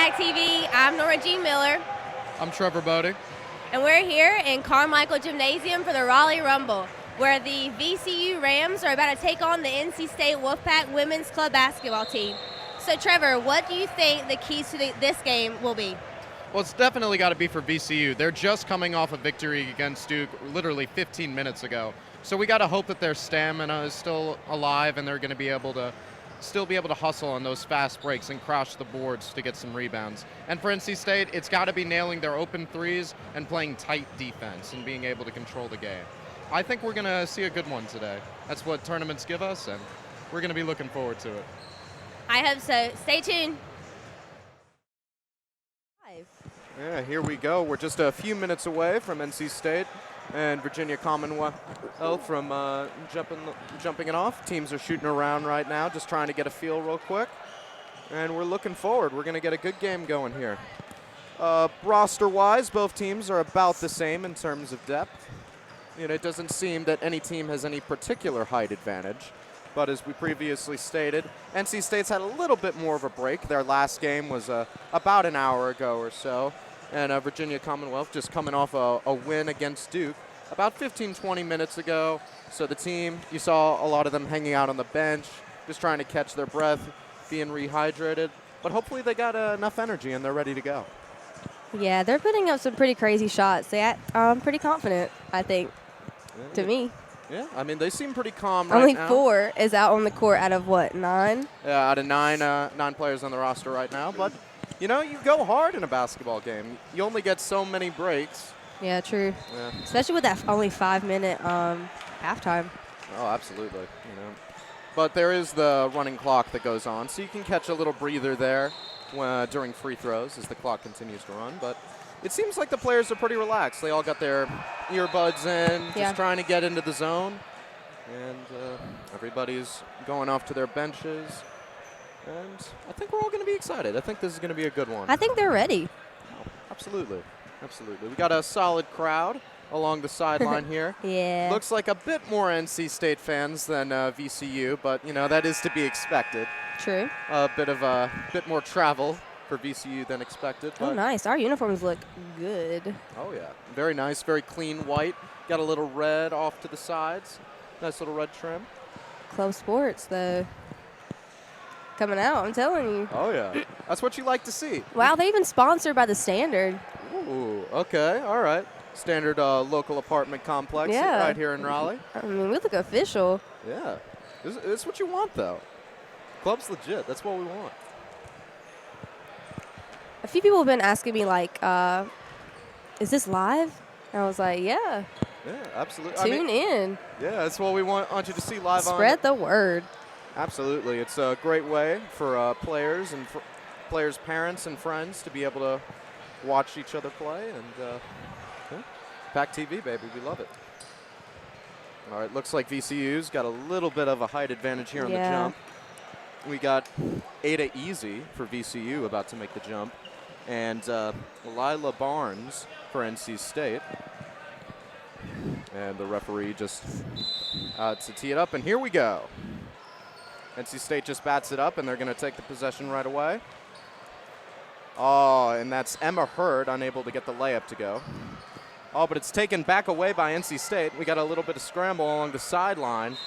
PackTV. I'm Nora Jean Miller. I'm Trevor Bodie. And we're here in Carmichael Gymnasium for the Raleigh Rumble, where the VCU Rams are about to take on the NC State Wolfpack Women's Club basketball team. So, Trevor, what do you think the keys to this game will be? Well, it's definitely got to be for VCU. They're just coming off a victory against Duke literally 15 minutes ago. So we got to hope that their stamina is still alive and they're going to be able to hustle on those fast breaks and crash the boards to get some rebounds. And for NC State, it's got to be nailing their open threes and playing tight defense and being able to control the game. I think we're going to see a good one today. That's what tournaments give us, and we're going to be looking forward to it. I hope so. Stay tuned. Yeah, here we go. We're just a few minutes away from NC State and Virginia Commonwealth from jumping it off. Teams are shooting around right now, just trying to get a feel real quick. And we're looking forward. We're going to get a good game going here. Roster-wise, both teams are about the same in terms of depth. You know, it doesn't seem that any team has any particular height advantage. But as we previously stated, NC State's had a little bit more of a break. Their last game was about an hour ago or so. And Virginia Commonwealth just coming off a win against Duke about 15-20 minutes ago. So the team, you saw a lot of them hanging out on the bench, just trying to catch their breath, being rehydrated. But hopefully they got enough energy and they're ready to go. Yeah, they're putting up some pretty crazy shots. I'm pretty confident, I think, to me. Yeah, I mean, they seem pretty calm right now. Only 4 is out on the court out of, what, 9? Yeah, out of 9 players on the roster right now. But, you know, you go hard in a basketball game. You only get so many breaks. Yeah, true. Yeah. Especially with that only 5-minute halftime. Oh, absolutely. You know, but there is the running clock that goes on, so you can catch a little breather there during free throws as the clock continues to run. But it seems like the players are pretty relaxed. They all got their earbuds in, just trying to get into the zone. And everybody's going off to their benches. And I think we're all going to be excited. I think this is going to be a good one. I think they're ready. Oh, absolutely. Absolutely. We got a solid crowd along the sideline here. Yeah. Looks like a bit more NC State fans than VCU, but, you know, that is to be expected. True. A bit more travel for VCU than expected. Oh, nice. Our uniforms look good. Oh, yeah. Very nice. Very clean white. Got a little red off to the sides. Nice little red trim. Club Sports, though. Coming out, I'm telling you. Oh, yeah. That's what you like to see. Wow, they even sponsored by the Standard. Ooh, okay. All right. Standard local apartment complex right here in Raleigh. I mean, we look official. Yeah. This is what you want, though. Club's legit. That's what we want. A few people have been asking me, like, is this live? And I was like, yeah. Yeah, absolutely. Tune in. Yeah, that's what we want you to see live on. Spread the word. Absolutely. It's a great way for players and players' parents and friends to be able to watch each other play. And PackTV, baby, we love it. All right, looks like VCU's got a little bit of a height advantage here on the jump. We got Ada Easy for VCU about to make the jump. And Lila Barnes for NC State. And the referee just to tee it up. And here we go. NC State just bats it up, and they're going to take the possession right away. Oh, and that's Emma Hurd, unable to get the layup to go. Oh, but it's taken back away by NC State. We got a little bit of scramble along the sideline.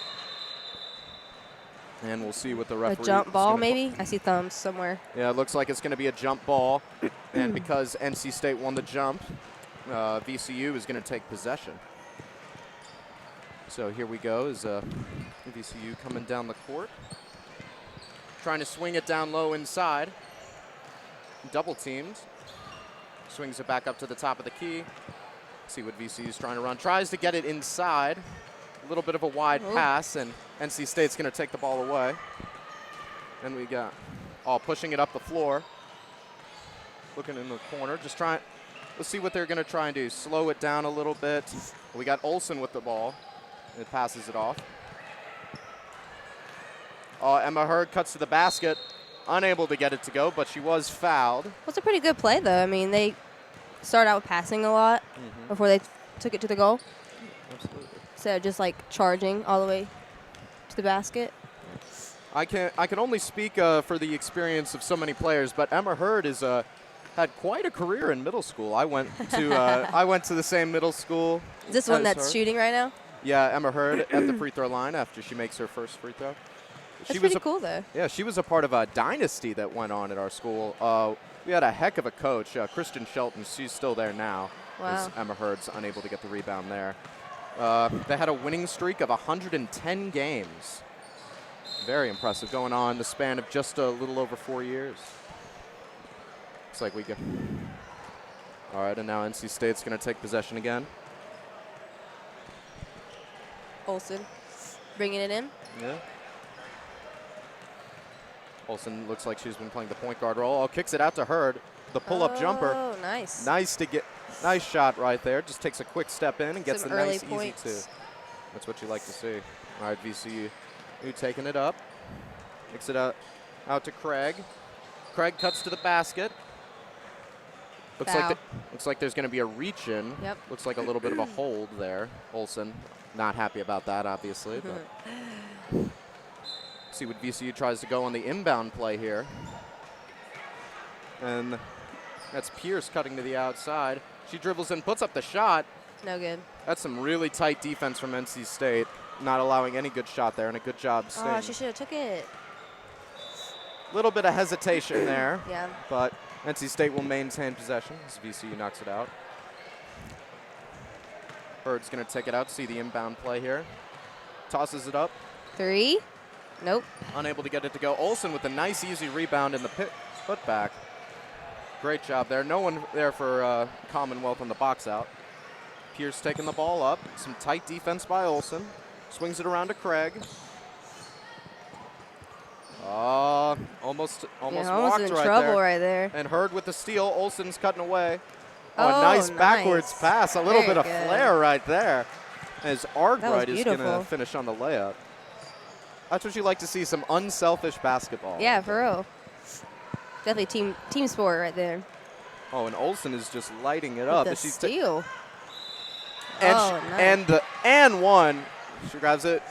And we'll see what the referee. A jump ball, maybe? I see thumbs somewhere. Yeah, it looks like it's going to be a jump ball. And because NC State won the jump, VCU is going to take possession. So here we go is VCU coming down the court. Trying to swing it down low inside. Double teamed. Swings it back up to the top of the key. See what VCU is trying to run. Tries to get it inside. A little bit of a wide pass, and NC State's going to take the ball away. And we got pushing it up the floor. Looking in the corner. Just trying. Let's see what they're going to try and do. Slow it down a little bit. We got Olsen with the ball. It passes it off. Emma Hurd cuts to the basket. Unable to get it to go, but she was fouled. Well, it's a pretty good play, though. I mean, they started out with passing a lot before they took it to the goal. Absolutely. So just, like, charging all the way to the basket. I can only speak for the experience of so many players, but Emma Hurd is had quite a career in middle school. I went to the same middle school. Is this one as that's her. shooting right now? Yeah, Emma Hurd at the free throw line after she makes her first free throw. That's pretty cool, though. Yeah, she was a part of a dynasty that went on at our school. We had a heck of a coach, Kristen Shelton. She's still there now. Wow. As Emma Hurd's unable to get the rebound there. They had a winning streak of 110 games. Very impressive, going on the span of just a little over 4 years. Looks like we go. All right, and now NC State's going to take possession again. Olsen bringing it in. Yeah. Olsen looks like she's been playing the point guard role. Oh, kicks it out to Hurd. The pull-up jumper. Oh, nice. Nice shot right there. Just takes a quick step in and gets Some a early nice points. easy two. That's what you like to see. All right, VCU taking it up. Kicks it out to Craig. Craig cuts to the basket. Foul. Looks like there's going to be a reach in. Yep. Looks like a little bit of a hold there. Olsen not happy about that, obviously. But see what VCU tries to go on the inbound play here. And that's Pierce cutting to the outside. She dribbles in, puts up the shot. No good. That's some really tight defense from NC State, not allowing any good shot there, and a good job staying. Oh, she should have took it. Little bit of hesitation there, Yeah. but NC State will maintain possession as VCU knocks it out. Bird's going to take it out, see the inbound play here. Tosses it up. 3. Nope. Unable to get it to go. Olsen with a nice, easy rebound in the putback. Great job there. No one there for Commonwealth on the box out. Pierce taking the ball up. Some tight defense by Olsen. Swings it around to Craig. Almost walked in right trouble there. right there. And Hurd with the steal. Olsen's cutting away. A Oh, nice backwards nice. pass. A little Very bit of good. flair right there. As Arkwright was is going to beautiful. finish on the layup. That's what you like to see, some unselfish basketball. Yeah, for real. Definitely team sport right there. Oh, and Olsen is just lighting it With up. the As she's steal. and, Oh, nice. and one. She grabs it.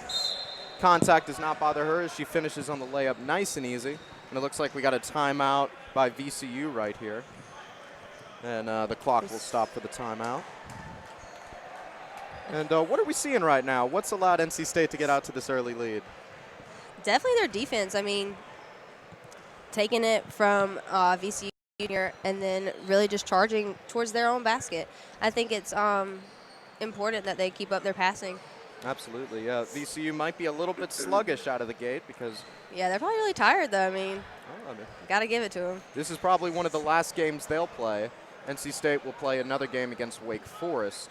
Contact does not bother her as she finishes on the layup nice and easy. And it looks like we got a timeout by VCU right here. And the clock will stop for the timeout. And what are we seeing right now? What's allowed NC State to get out to this early lead? Definitely their defense. I mean, taking it from VCU Junior and then really just charging towards their own basket. I think it's important that they keep up their passing. Absolutely, yeah. VCU might be a little bit sluggish out of the gate because Yeah, they're probably really tired, though. I mean, I mean, got to give it to them. this is probably one of the last games they'll play. NC State will play another game against Wake Forest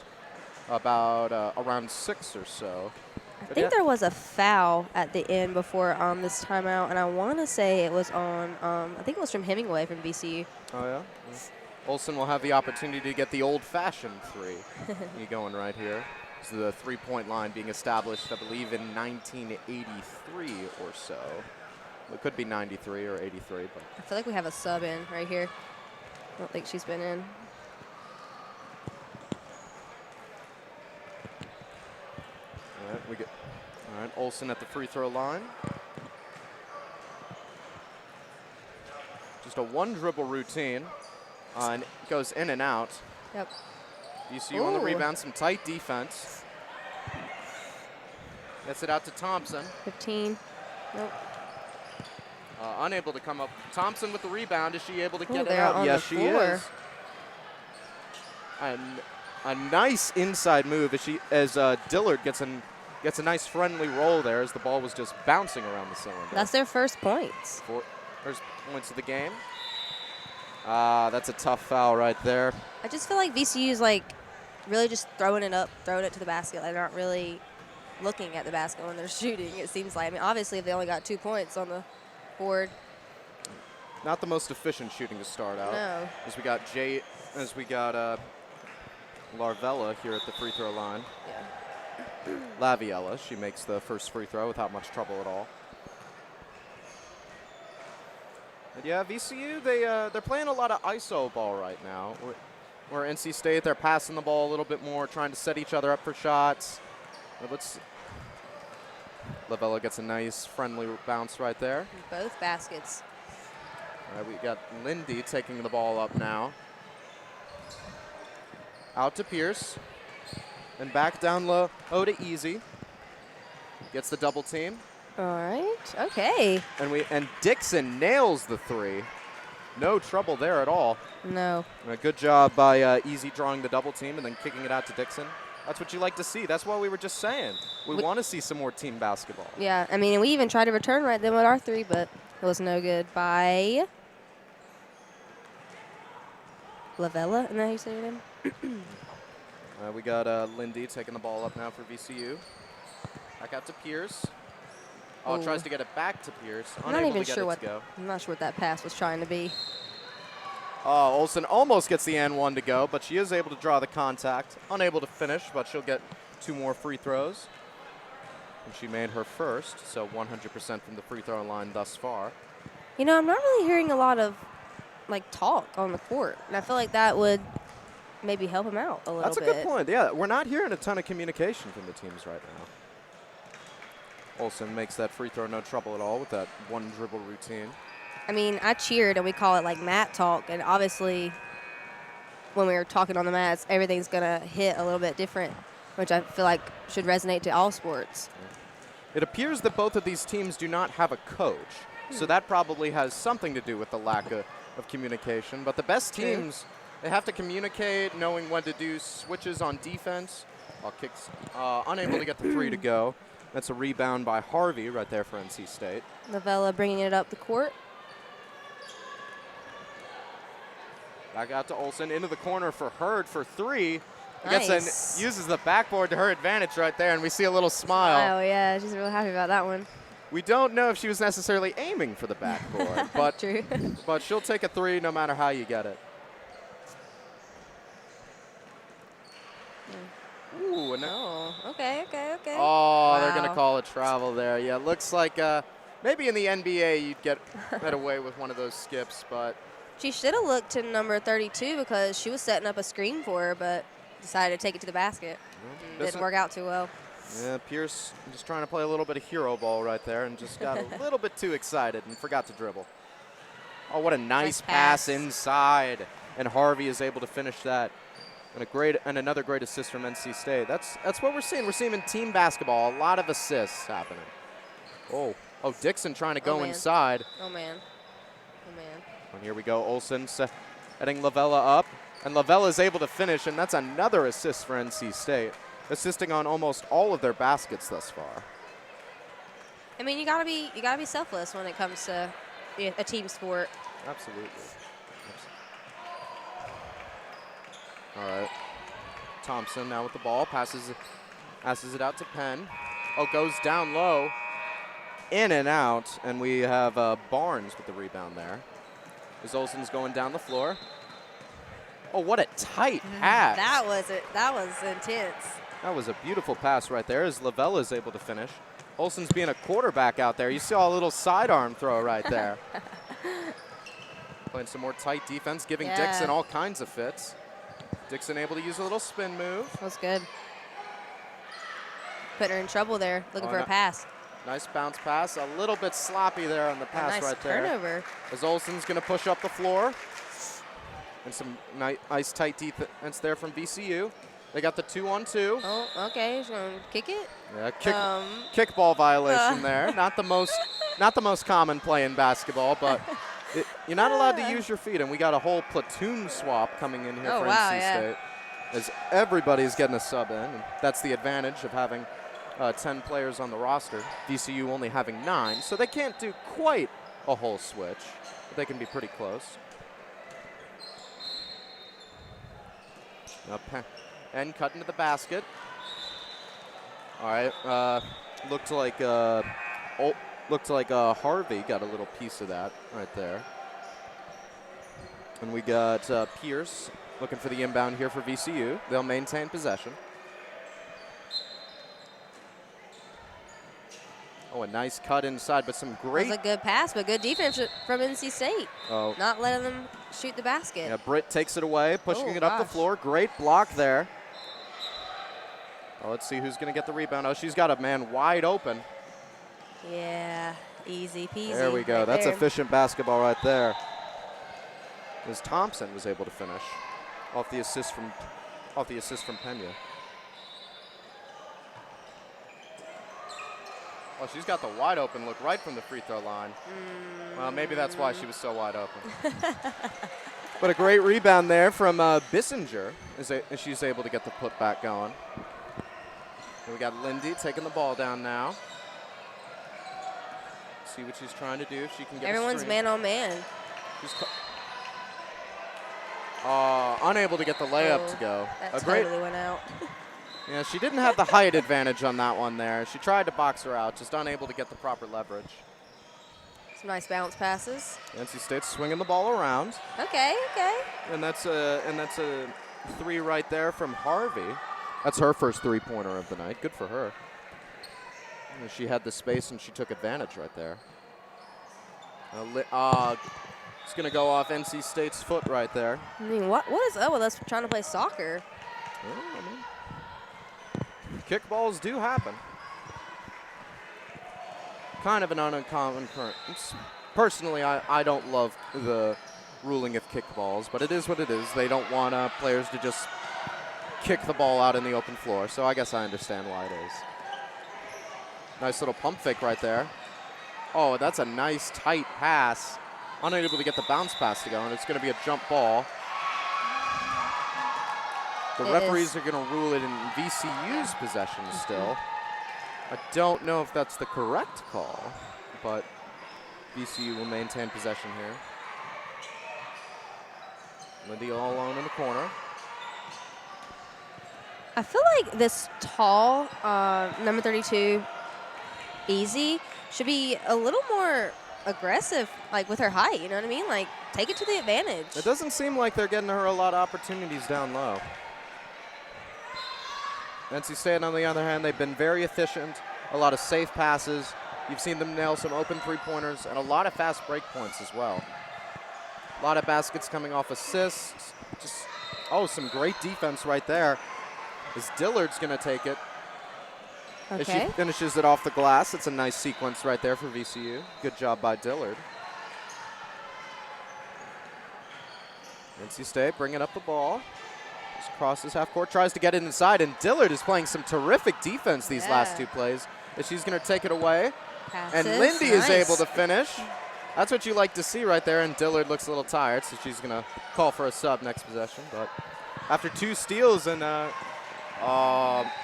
about around 6 or so. I think there was a foul at the end before this timeout, and I want to say it was on, I think it was from Hemingway from VCU. Oh, yeah? Olsen will have the opportunity to get the old-fashioned three. You going right here. This is the three-point line being established, I believe, in 1983 or so. It could be 93 or 83, but I feel like we have a sub in right here. I don't think she's been in. all right, Olsen at the free throw line. Just a one-dribble routine, and it goes in and out. Yep. VCU on the Ooh. rebound, some tight defense. Gets it out to Thompson. 15. Nope. Unable to come up. Thompson with the rebound. Is she able to get it they're out? on Yes, the she floor. is. And a nice inside move as Dillard gets a nice friendly roll there as the ball was just bouncing around the cylinder. That's their first points. First points of the game. That's a tough foul right there. I just feel like VCU is like really just throwing it up, throwing it to the basket. Like they're not really looking at the basket when they're shooting, it seems like. I mean, obviously, if they only got 2 points on the board. Not the most efficient shooting to start out. No. As we got Larvella here at the free throw line. Yeah. Laviella, she makes the first free throw without much trouble at all. But yeah, VCU, they're playing a lot of ISO ball right now. Where NC State, they're passing the ball a little bit more, trying to set each other up for shots. But Lavella gets a nice friendly bounce right there. Both baskets. All right, we got Lindy taking the ball up now. Out to Pierce. And back down low to Easy. Gets the double team. All right. Okay. And Dixon nails the three. No trouble there at all. No. And a good job by Easy drawing the double team and then kicking it out to Dixon. That's what you like to see. That's what we were just saying. We want to see some more team basketball. Yeah, I mean, we even tried to return right then with our three, but it was no good by Lavella. Isn't that how you say your name? We got Lindy taking the ball up now for VCU. Back out to Pierce. Oh, tries to get it back to Pierce. I'm not even to sure get it to go. I'm not sure what that pass was trying to be. Oh, Olsen almost gets the and one to go, but she is able to draw the contact. Unable to finish, but she'll get 2 more free throws. And she made her first, so 100% from the free throw line thus far. You know, I'm not really hearing a lot of, like, talk on the court, and I feel like that would maybe help him out a little bit. That's a good point. Yeah, we're not hearing a ton of communication from the teams right now. Olsen makes that free throw no trouble at all with that one dribble routine. I mean, I cheered, and we call it, like, mat talk, and obviously when we were talking on the mats, everything's going to hit a little bit different, which I feel like should resonate to all sports. It appears that both of these teams do not have a coach, so that probably has something to do with the lack of communication. But the best teams, they have to communicate, knowing when to do switches on defense. Kicks, unable to get the three to go. That's a rebound by Harvey right there for NC State. Lavella bringing it up the court. Back out to Olsen, into the corner for Hurd for three. Nice. Uses the backboard to her advantage right there, and we see a little smile. Oh, yeah, she's really happy about that one. We don't know if she was necessarily aiming for the backboard, but, True. but she'll take a three no matter how you get it. Ooh, no. Oh, okay. Oh, Wow. They're going to call it travel there. Yeah, looks like maybe in the NBA you'd get away with one of those skips, but She should have looked to number 32 because she was setting up a screen for her, but decided to take it to the basket. Didn't work out too well. Yeah, Pierce just trying to play a little bit of hero ball right there and just got a little bit too excited and forgot to dribble. Oh, what a nice pass inside. And Harvey is able to finish that. And another great assist from NC State. That's what we're seeing. We're seeing in team basketball a lot of assists happening. Oh, Dixon trying to go inside. Oh, man. And here we go, Olsen heading Lavella up. And Lavella is able to finish, and that's another assist for NC State, assisting on almost all of their baskets thus far. I mean, you gotta be selfless when it comes to a team sport. Absolutely. All right. Thompson now with the ball, passes it out to Penn. Oh, goes down low, in and out, and we have Barnes with the rebound there. As Olsen's going down the floor. Oh, what a tight pass. That was intense. That was a beautiful pass right there as Lavella is able to finish. Olsen's being a quarterback out there. You saw a little sidearm throw right there. Playing some more tight defense, giving Dixon all kinds of fits. Dixon able to use a little spin move. That was good. Putting her in trouble there, looking for a pass. Nice bounce pass. A little bit sloppy there on the pass right there. Nice turnover. As Olsen's going to push up the floor. And some nice tight defense there from VCU. They got the 2-on-2. Oh, okay. She's going to kick it. Yeah, kickball violation there. Not the most common play in basketball, but you're not allowed to use your feet. And we got a whole platoon swap coming in here for NC State. As everybody's getting a sub in. And that's the advantage of having 10 players on the roster. VCU only having 9, so they can't do quite a whole switch, but they can be pretty close. And cut into the basket. All right, looked like Harvey got a little piece of that right there. And we got Pierce looking for the inbound here for VCU. They'll maintain possession. Oh, a nice cut inside, but some great. That was a good pass, but good defense from NC State. Oh. Not letting them shoot the basket. Yeah, Britt takes it away, pushing it up the floor. Great block there. Oh, let's see who's going to get the rebound. Oh, she's got a man wide open. Yeah, easy peasy. There we go. right That's there. efficient basketball right there. As Thompson was able to finish off the assist from Pena. Well, she's got the wide open look right from the free throw line. Well, maybe that's why she was so wide open. But a great rebound there from Bissinger as she's able to get the putback going. And we got Lindy taking the ball down now. See what she's trying to do, if she can get Everyone's a screen. man on man. She's unable to get the layup to go. That totally went out. Yeah, she didn't have the height advantage on that one there. She tried to box her out, just unable to get the proper leverage. Some nice bounce passes. NC State's swinging the ball around. Okay. And that's a 3 right there from Harvey. That's her first 3-pointer of the night. Good for her. And she had the space and she took advantage right there. It's going to go off NC State's foot right there. I mean, what is up with us trying to play soccer? Well, I mean, kickballs do happen. Kind of an uncommon occurrence. Personally, I don't love the ruling of kickballs, but it is what it is. They don't want players to just kick the ball out in the open floor, so I guess I understand why it is. Nice little pump fake right there. Oh, that's a nice tight pass. Unable to get the bounce pass to go, and it's going to be a jump ball. The referees are going to rule it in VCU's possession still. I don't know if that's the correct call, but VCU will maintain possession here. Lindy all alone in the corner. I feel like this tall number 32, Easy, should be a little more aggressive, like with her height. You know what I mean? Like, take it to the advantage. It doesn't seem like they're getting her a lot of opportunities down low. NC State, on the other hand, they've been very efficient. A lot of safe passes. You've seen them nail some open three-pointers and a lot of fast break points as well. A lot of baskets coming off assists. Some great defense right there. As Dillard's going to take it. Okay. As she finishes it off the glass, it's a nice sequence right there for VCU. Good job by Dillard. NC State bringing up the ball. Just crosses half court, tries to get it inside, and Dillard is playing some terrific defense these last 2 plays. As she's going to take it away. Passes. And Lindy is able to finish. That's what you like to see right there, and Dillard looks a little tired, so she's going to call for a sub next possession. But after 2 steals and a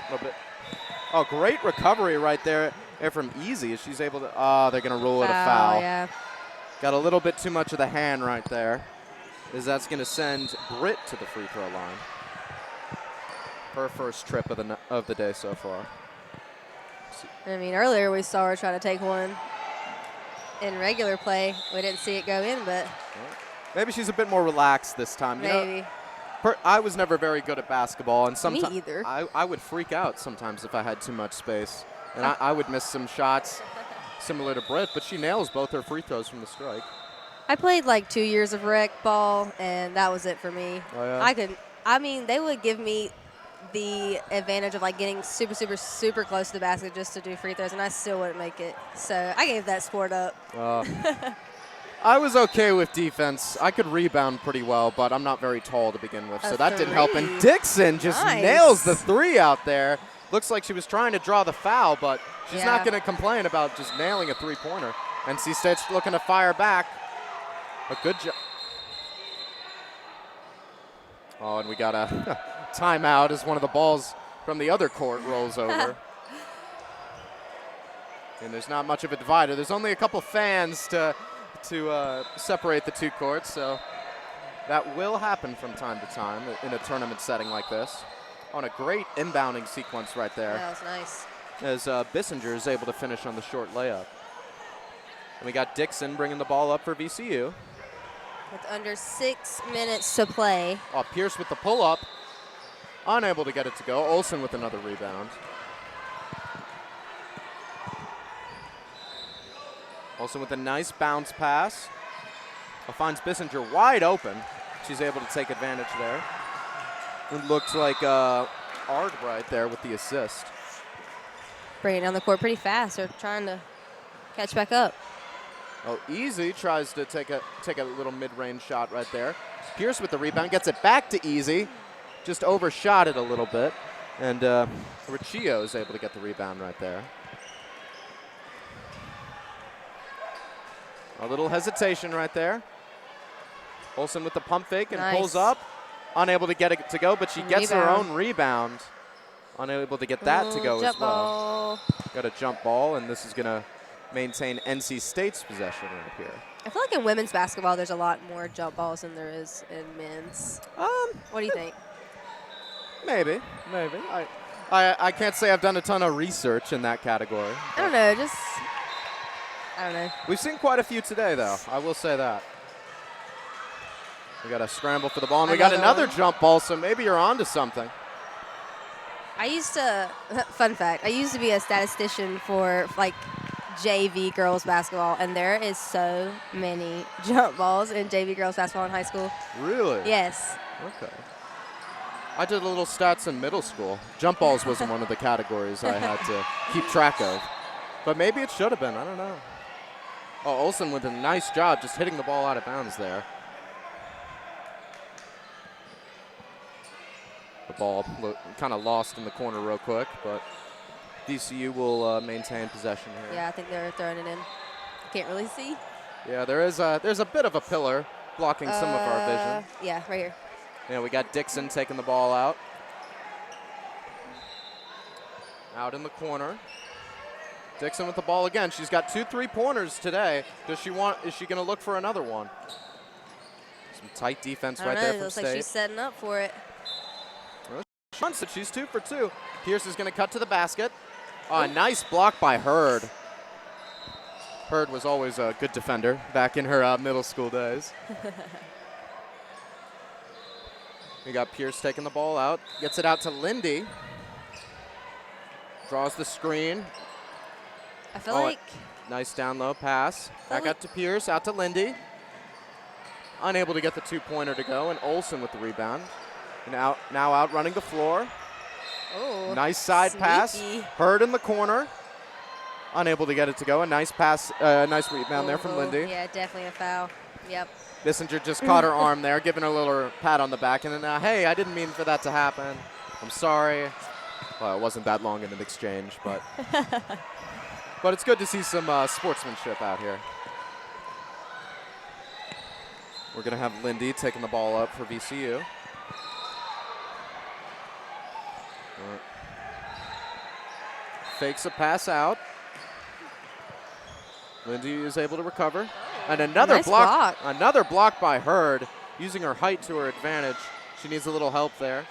little bit. Oh, great recovery right there from Easy as she's able to. They're going to rule it a foul. Yeah. Got a little bit too much of the hand right there, as that's going to send Britt to the free throw line. Her first trip of the day so far. I mean, earlier we saw her try to take one in regular play. We didn't see it go in, but maybe she's a bit more relaxed this time. maybe. I was never very good at basketball, and sometimes Me either. I would freak out sometimes if I had too much space, and I would miss some shots similar to Britt, but she nails both her free throws from the strike. I played like 2 years of rec ball, and that was it for me. Oh, yeah? They would give me the advantage of like getting super, super, super close to the basket just to do free throws, and I still wouldn't make it. So I gave that sport up. I was okay with defense. I could rebound pretty well, but I'm not very tall to begin with, so that didn't help. And Dixon just nails the 3 out there. Looks like she was trying to draw the foul, but she's not going to complain about just nailing a 3-pointer. NC State's looking to fire back. A good job. Oh, and we got a timeout as one of the balls from the other court rolls over. And there's not much of a divider. There's only a couple fans to separate the 2 courts, so that will happen from time to time in a tournament setting like this. On a great inbounding sequence right there. That was nice. As Bissinger is able to finish on the short layup. And we got Dixon bringing the ball up for VCU. With under 6 minutes to play. Oh, Pierce with the pull-up. Unable to get it to go. Olsen with another rebound. Olsen with a nice bounce pass. Finds Bissinger wide open. She's able to take advantage there. It looked like Ard right there with the assist. Bringing it down the court pretty fast. They're trying to catch back up. Oh, Easy tries to take a little mid-range shot right there. Pierce with the rebound, gets it back to Easy. Just overshot it a little bit. And Riccio is able to get the rebound right there. A little hesitation right there. Olsen with the pump fake and pulls up. Unable to get it to go, but she gets her own rebound. Unable to get that to go as well. Got a jump ball, and this is going to maintain NC State's possession right here. I feel like in women's basketball, there's a lot more jump balls than there is in men's. What do you think? Maybe. I can't say I've done a ton of research in that category. I don't know. I don't know. We've seen quite a few today, though. I will say that. We got a scramble for the ball, and we got another jump ball, so maybe you're on to something. Fun fact, I used to be a statistician for, like, JV girls basketball, and there is so many jump balls in JV girls basketball in high school. Really? Yes. Okay. I did a little stats in middle school. Jump balls wasn't one of the categories I had to keep track of. But maybe it should have been. I don't know. Oh, Olsen with a nice job just hitting the ball out of bounds there. The ball kind of lost in the corner real quick, but VCU will maintain possession here. Yeah, I think they're throwing it in. Can't really see. Yeah, there's a bit of a pillar blocking some of our vision. Yeah, right here. Yeah, we got Dixon taking the ball out. Out in the corner. Dixon with the ball again. She's got 2 3-pointers today. Is she going to look for another one? Some tight defense right there from looks State. like she's setting up for it. She's 2 for 2. Pierce is going to cut to the basket. Oh, nice block by Hurd. Hurd was always a good defender back in her middle school days. We got Pierce taking the ball out. Gets it out to Lindy. Draws the screen. I feel like... Nice down low pass. Back out to Pierce, out to Lindy. Unable to get the 2-pointer to go, and Olsen with the rebound. Now out running the floor. Oh, nice side pass. Hurd in the corner. Unable to get it to go. A nice pass, nice rebound there from Lindy. Yeah, definitely a foul. Yep. Bissinger just caught her arm there, giving her a little pat on the back. And then, hey, I didn't mean for that to happen. I'm sorry. Well, it wasn't that long in an exchange, but but it's good to see some sportsmanship out here. We're going to have Lindy taking the ball up for VCU. Fakes a pass out. Lindy is able to recover. And another nice block. Another block by Hurd, using her height to her advantage. She needs a little help there.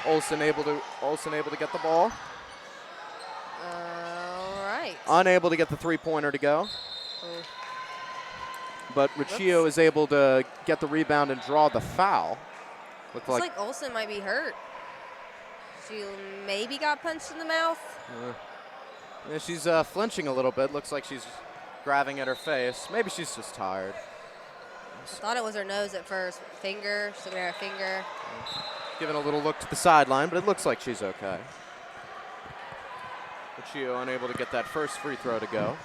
Olsen able to get the ball. All right. Unable to get the 3-pointer to go. But Riccio is able to get the rebound and draw the foul. Looks like Olsen might be hurt. She maybe got punched in the mouth. Yeah, she's flinching a little bit. Looks like she's grabbing at her face. Maybe she's just tired. I thought it was her nose at first. Finger, she's looking at her finger. Giving a little look to the sideline, but it looks like she's okay. Riccio unable to get that first free throw to go.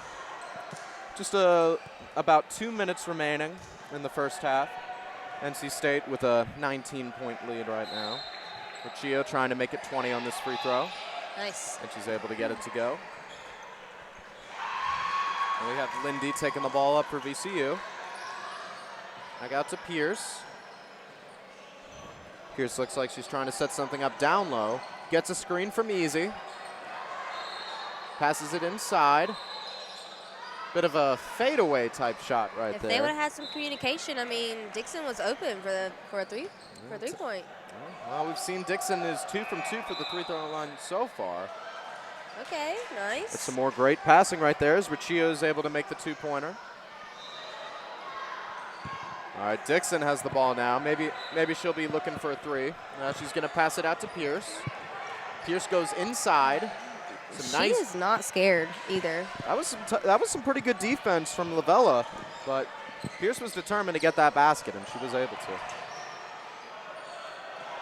Just about 2 minutes remaining in the first half. NC State with a 19-point lead right now. Riccio trying to make it 20 on this free throw. Nice. And she's able to get it to go. And we have Lindy taking the ball up for VCU. Back out to Pierce. Pierce looks like she's trying to set something up down low. Gets a screen from Easy. Passes it inside. Bit of a fadeaway type shot right there. If they would have had some communication, I mean, Dixon was open for a three-point. Well, we've seen Dixon is 2 from 2 for the free-throw line so far. Okay, nice. But some more great passing right there as Riccio is able to make the 2-pointer. All right, Dixon has the ball now. Maybe she'll be looking for a 3. She's going to pass it out to Pierce. Pierce goes inside. She is not scared either. That was some pretty good defense from Lavella, but Pierce was determined to get that basket, and she was able to.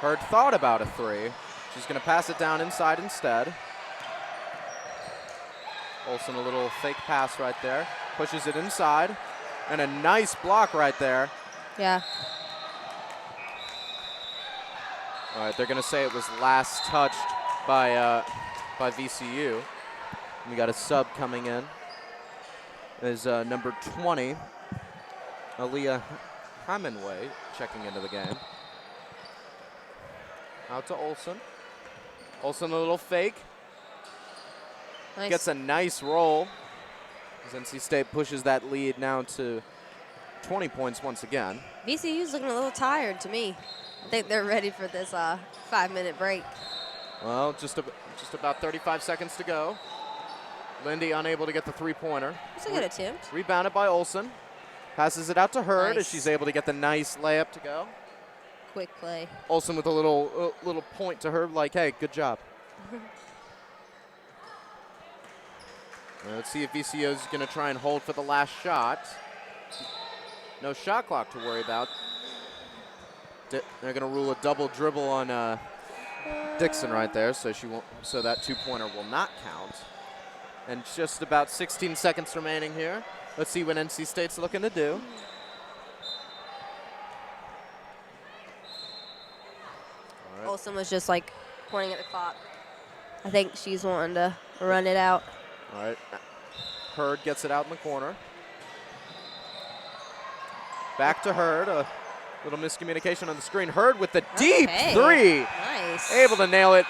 Hurd thought about a 3. She's going to pass it down inside instead. Olsen a little fake pass right there. Pushes it inside. And a nice block right there. Yeah. All right, they're going to say it was last touched by VCU. We got a sub coming in. Is number 20, Aaliyah Hemingway, checking into the game. Out to Olsen. Olsen a little fake. Nice. Gets a nice roll. As NC State pushes that lead now to 20 points once again. VCU's looking a little tired to me. I think they're ready for this 5-minute break. Well, just about 35 seconds to go. Lindy unable to get the three-pointer. It's a good attempt. Rebounded by Olsen. Passes it out to Hurd Nice. as she's able to get the nice layup to go. Quick play. Olsen with a little point to her, like, hey, good job. Let's see if VCU is going to try and hold for the last shot. No shot clock to worry about. They're going to rule a double dribble on Dixon right there, so that two-pointer will not count. And just about 16 seconds remaining here. Let's see what NC State's looking to do. All right. Olsen was just like pointing at the clock. I think she's wanting to run it out. All right. Hurd gets it out in the corner. Back to Hurd. A little miscommunication on the screen. Hurd with the deep three. Nice. Able to nail it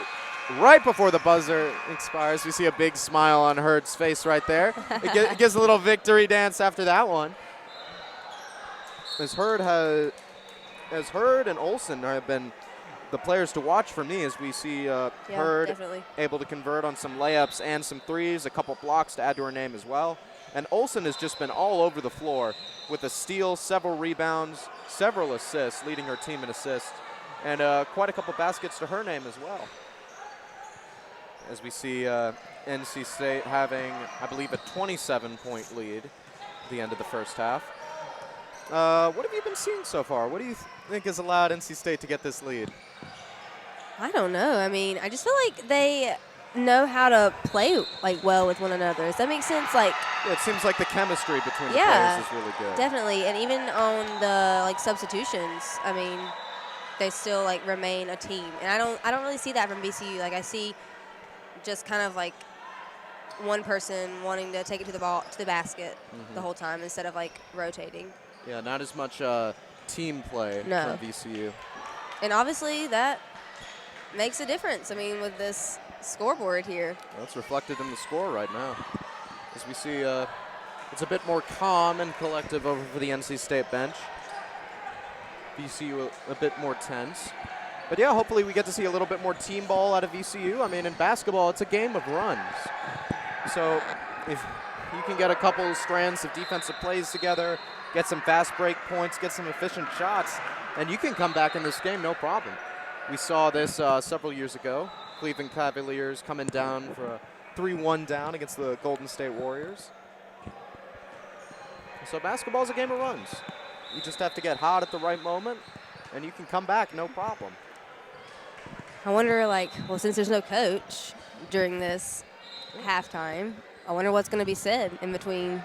right before the buzzer expires. We see a big smile on Hurd's face right there. It gives a little victory dance after that one. As Hurd and Olsen have been the players to watch for me, as we see Hurd definitely able to convert on some layups and some threes, a couple blocks to add to her name as well. And Olsen has just been all over the floor with a steal, several rebounds, several assists, leading her team in assists, and quite a couple baskets to her name as well. As we see NC State having, I believe, a 27-point lead at the end of the first half. What have you been seeing so far? What do you think has allowed NC State to get this lead? I don't know. I mean, I just feel like they know how to play like well with one another. Does that make sense? Like, yeah, it seems like the chemistry between the Yeah, players is really good. definitely. And even on the like substitutions, I mean, they still like remain a team. And I don't really see that from VCU. Like, I see just kind of like one person wanting to take it to the basket the whole time instead of like rotating. Yeah, not as much team play No. from VCU. And obviously that makes a difference. I mean, with this scoreboard here. That's reflected in the score right now. As we see, it's a bit more calm and collective over for the NC State bench. VCU a bit more tense. But yeah, hopefully we get to see a little bit more team ball out of VCU. I mean, in basketball, it's a game of runs. So if you can get a couple strands of defensive plays together, get some fast break points, get some efficient shots, and you can come back in this game no problem. We saw this several years ago. Cleveland Cavaliers coming down for a 3-1 down against the Golden State Warriors. So basketball's a game of runs. You just have to get hot at the right moment, and you can come back no problem. I wonder, like, well, since there's no coach during this halftime, I wonder what's going to be said in between.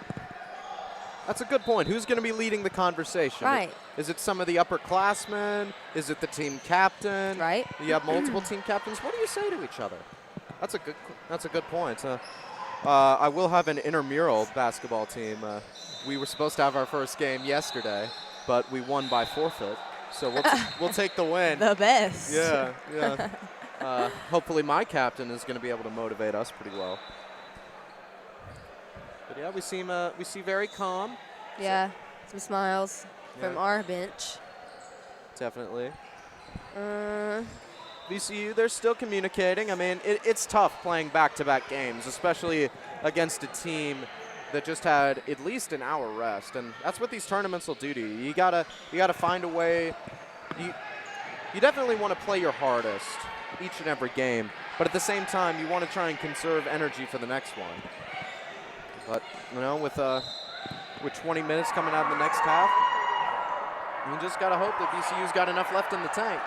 That's a good point. Who's going to be leading the conversation? Right. Is it some of the upperclassmen? Is it the team captain? Right. You have multiple team captains. What do you say to each other? That's a good point. I will have an intramural basketball team. We were supposed to have our first game yesterday, but we won by forfeit. So we'll take the win. The best. Yeah. Hopefully my captain is going to be able to motivate us pretty well. But yeah, we see very calm. Yeah, some smiles from Yeah. our bench. Definitely. VCU, they're still communicating. I mean, it's tough playing back-to-back games, especially against a team that just had at least an hour rest, and that's what these tournaments will do to you. You gotta find a way. You definitely want to play your hardest each and every game, but at the same time, you want to try and conserve energy for the next one. But you know, with 20 minutes coming out in the next half, you just gotta hope that VCU's got enough left in the tank.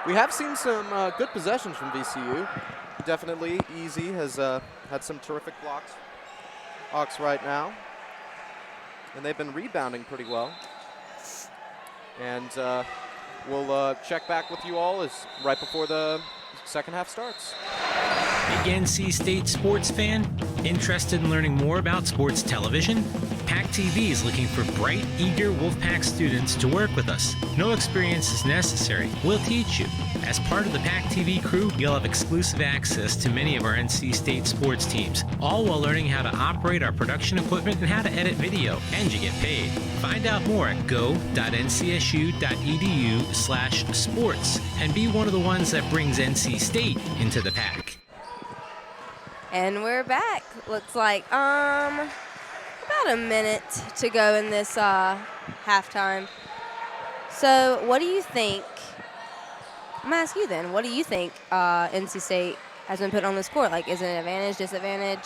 We have seen some good possessions from VCU. Definitely, Easy has had some terrific blocks. Hawks right now. And they've been rebounding pretty well. And we'll check back with you all right before the second half starts. Big NC State sports fan? Interested in learning more about sports television? PackTV is looking for bright, eager Wolfpack students to work with us. No experience is necessary. We'll teach you. As part of the PackTV crew, you'll have exclusive access to many of our NC State sports teams, all while learning how to operate our production equipment and how to edit video, and you get paid. Find out more at go.ncsu.edu/sports and be one of the ones that brings NC State into the pack. And we're back. Looks like about a minute to go in this halftime. So what do you think? I'm going to ask you then. What do you think NC State has been put on this court? Like, is it an advantage, disadvantage?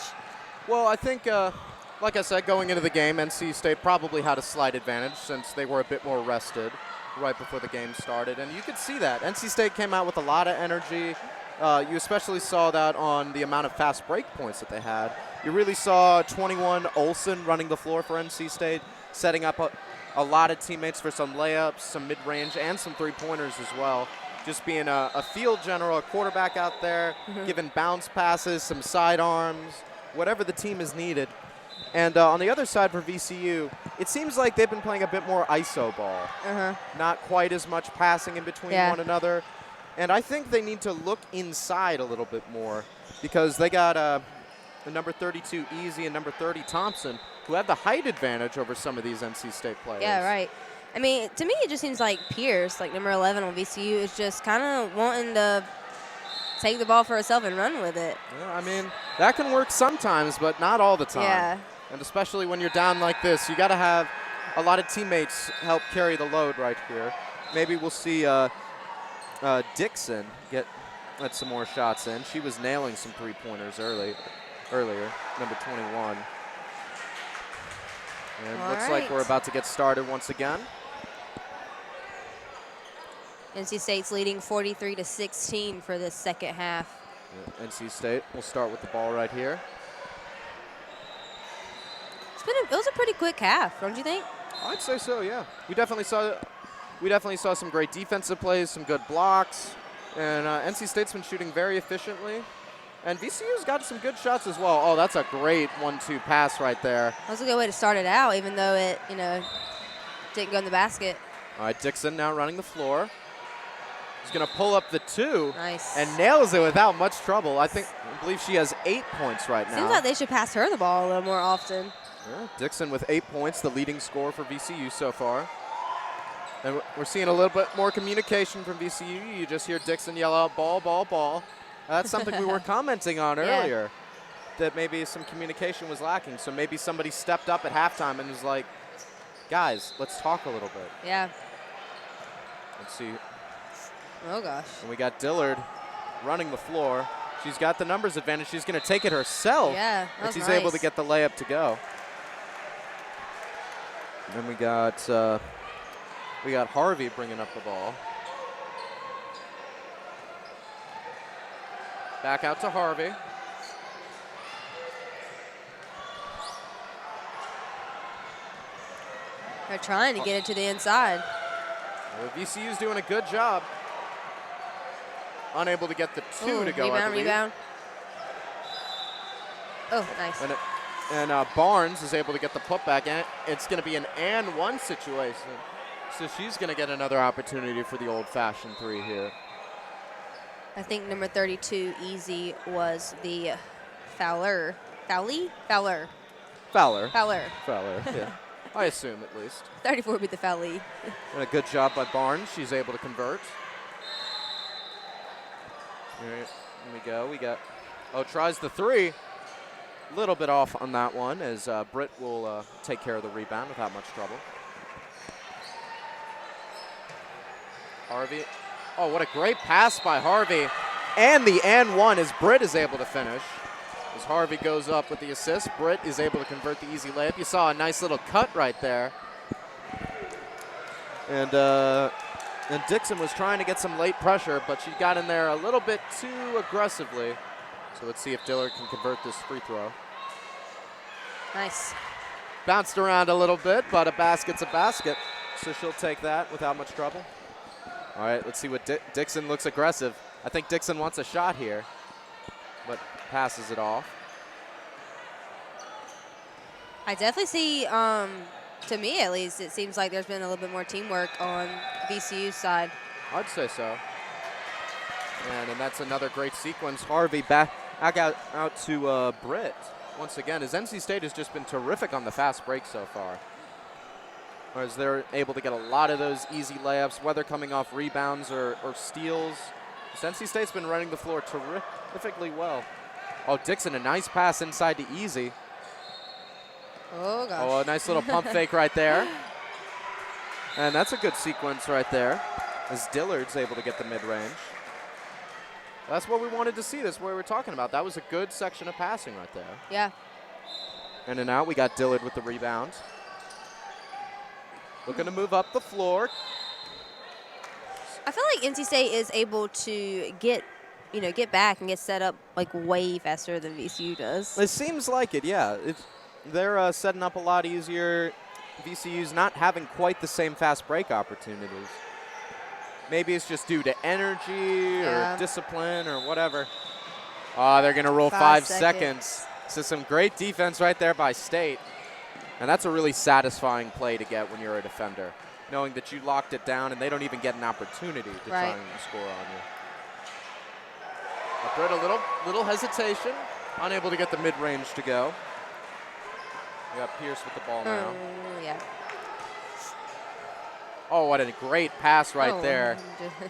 Well, I think, like I said, going into the game, NC State probably had a slight advantage since they were a bit more rested right before the game started. And you could see that. NC State came out with a lot of energy. You especially saw that on the amount of fast break points that they had. You really saw 21 Olsen running the floor for NC State, setting up a lot of teammates for some layups, some mid-range, and some three-pointers as well. Just being a field general, a quarterback out there, giving bounce passes, some sidearms, whatever the team has needed. And on the other side for VCU, it seems like they've been playing a bit more ISO ball. Not quite as much passing in between one another. And I think they need to look inside a little bit more because they got the number 32 Easy and number 30 Thompson, who have the height advantage over some of these NC State players. Yeah, right. I mean, to me, it just seems like Pierce, like number 11 on VCU, is just kind of wanting to take the ball for herself and run with it. Yeah, I mean, that can work sometimes, but not all the time. Yeah. And especially when you're down like this, you got to have a lot of teammates help carry the load right here. Maybe we'll see Dixon get some more shots in. She was nailing some three-pointers earlier, number 21. And looks like we're about to get started once again. NC State's leading 43-16 for this second half. Yeah, NC State will start with the ball right here. It was a pretty quick half, don't you think? I'd say so, yeah. We definitely saw some great defensive plays, some good blocks, and NC State's been shooting very efficiently. And VCU's got some good shots as well. Oh, that's a great 1-2 pass right there. That was a good way to start it out, even though it, didn't go in the basket. All right, Dixon now running the floor. He's going to pull up the 2. Nice. And nails it without much trouble. I believe she has 8 points right now. Seems like they should pass her the ball a little more often. Yeah, Dixon with 8 points, the leading scorer for VCU so far. And we're seeing a little bit more communication from VCU. You just hear Dixon yell out, ball, ball, ball. That's something we were commenting on earlier, that maybe some communication was lacking. So maybe somebody stepped up at halftime and was like, guys, let's talk a little bit. Yeah. Let's see. Oh, gosh. And we got Dillard running the floor. She's got the numbers advantage. She's going to take it herself. Yeah, and she's able to get the layup to go. And then we got Harvey bringing up the ball. Back out to Harvey. They're trying to get it to the inside. Well, VCU's doing a good job. Unable to get the 2 to go, I believe. Rebound. Oh, nice. And Barnes is able to get the putback, and it's going to be an and 1 situation. So she's going to get another opportunity for the old-fashioned 3 here. I think number 32, Easy, was the fouler. Fowler. Fowler, yeah. I assume at least. 34 would be the foulie. And a good job by Barnes. She's able to convert. Here we go. Tries the 3. A little bit off on that one as Britt will take care of the rebound without much trouble. Harvey. Oh, what a great pass by Harvey. And the and 1 as Britt is able to finish. As Harvey goes up with the assist, Britt is able to convert the easy layup. You saw a nice little cut right there. And Dixon was trying to get some late pressure, but she got in there a little bit too aggressively. So let's see if Dillard can convert this free throw. Nice. Bounced around a little bit, but a basket's a basket, so she'll take that without much trouble. All right, let's see what Dixon looks aggressive. I think Dixon wants a shot here, but passes it off. I definitely see, to me at least, it seems like there's been a little bit more teamwork on VCU's side. I'd say so. And that's another great sequence. Harvey back out to Britt once again, as NC State has just been terrific on the fast break so far. As they're able to get a lot of those easy layups, whether coming off rebounds or steals. As NC State's been running the floor terrifically well. Oh, Dixon, a nice pass inside to Easy. Oh, gosh. Oh, a nice little pump fake right there. And that's a good sequence right there, as Dillard's able to get the mid-range. That's what we wanted to see. That's what we were talking about. That was a good section of passing right there. Yeah. In and out, we got Dillard with the rebound. Looking to move up the floor. I feel like NC State is able to get back and get set up like way faster than VCU does. It seems like it, yeah. They're setting up a lot easier. VCU's not having quite the same fast break opportunities. Maybe it's just due to energy or discipline or whatever. Oh, they're going to roll 5 seconds. So some great defense right there by State. And that's a really satisfying play to get when you're a defender, knowing that you locked it down and they don't even get an opportunity to try and score on you. Britt, a little hesitation, unable to get the mid-range to go. We got Pierce with the ball now. Yeah. Oh, what a great pass right there.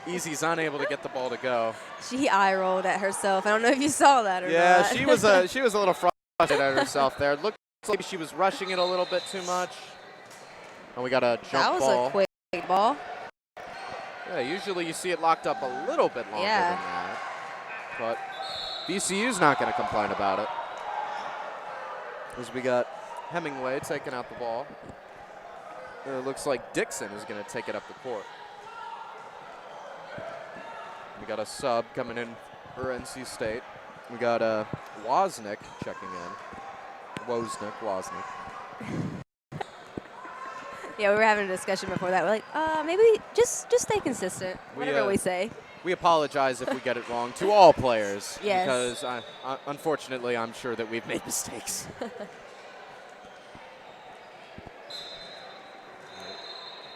Easy's unable to get the ball to go. She eye rolled at herself. I don't know if you saw that or not. Yeah, she was a little frustrated at herself there. It looked like she was rushing it a little bit too much. And we got a jump ball. That was a quick ball. Yeah, usually you see it locked up a little bit longer than that. But VCU's not going to complain about it. As we got Hemingway taking out the ball. It looks like Dixon is going to take it up the court. We got a sub coming in for NC State. We got Wozniak checking in. Wozniak. Yeah, we were having a discussion before that. We're like, maybe just stay consistent, whatever we say. We apologize if we get it wrong to all players. Yes. Because unfortunately, I'm sure that we've made mistakes.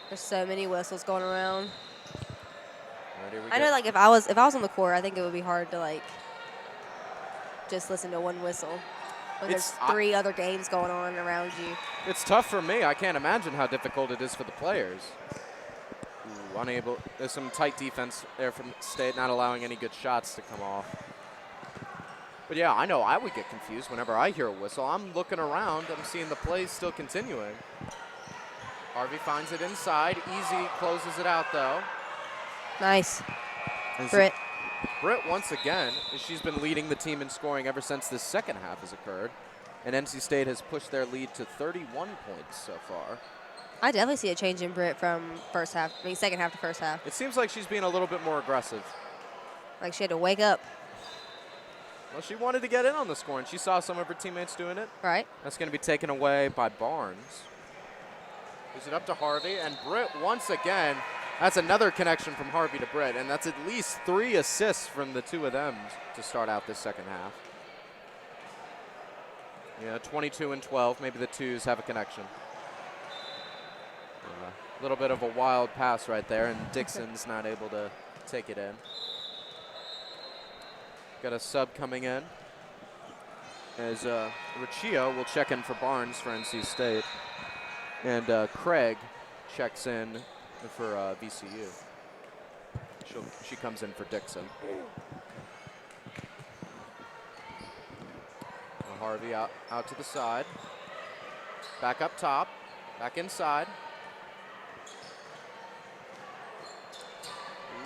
There's so many whistles going around. Right, I know, like if I was on the court, I think it would be hard to like just listen to one whistle. When there's 3 other games going on around you. It's tough for me. I can't imagine how difficult it is for the players. Ooh, unable. There's some tight defense there from State, not allowing any good shots to come off. But yeah, I know I would get confused whenever I hear a whistle. I'm looking around. I'm seeing the plays still continuing. Harvey finds it inside. Easy closes it out, though. Nice. Britt. Britt, once again, she's been leading the team in scoring ever since the second half has occurred. And NC State has pushed their lead to 31 points so far. I definitely see a change in Britt from second half to first half. It seems like she's being a little bit more aggressive. Like she had to wake up. Well, she wanted to get in on the score, and she saw some of her teammates doing it. Right. That's going to be taken away by Barnes. Gives it up to Harvey, and Britt once again. That's another connection from Harvey to Britt, and that's at least 3 assists from the 2 of them to start out this second half. Yeah, 22 and 12. Maybe the 2s have a connection. A little bit of a wild pass right there, and Dixon's not able to take it in. Got a sub coming in. As Riccio will check in for Barnes for NC State. And Craig checks in for VCU. She comes in for Dixon. Harvey out to the side. Back up top. Back inside.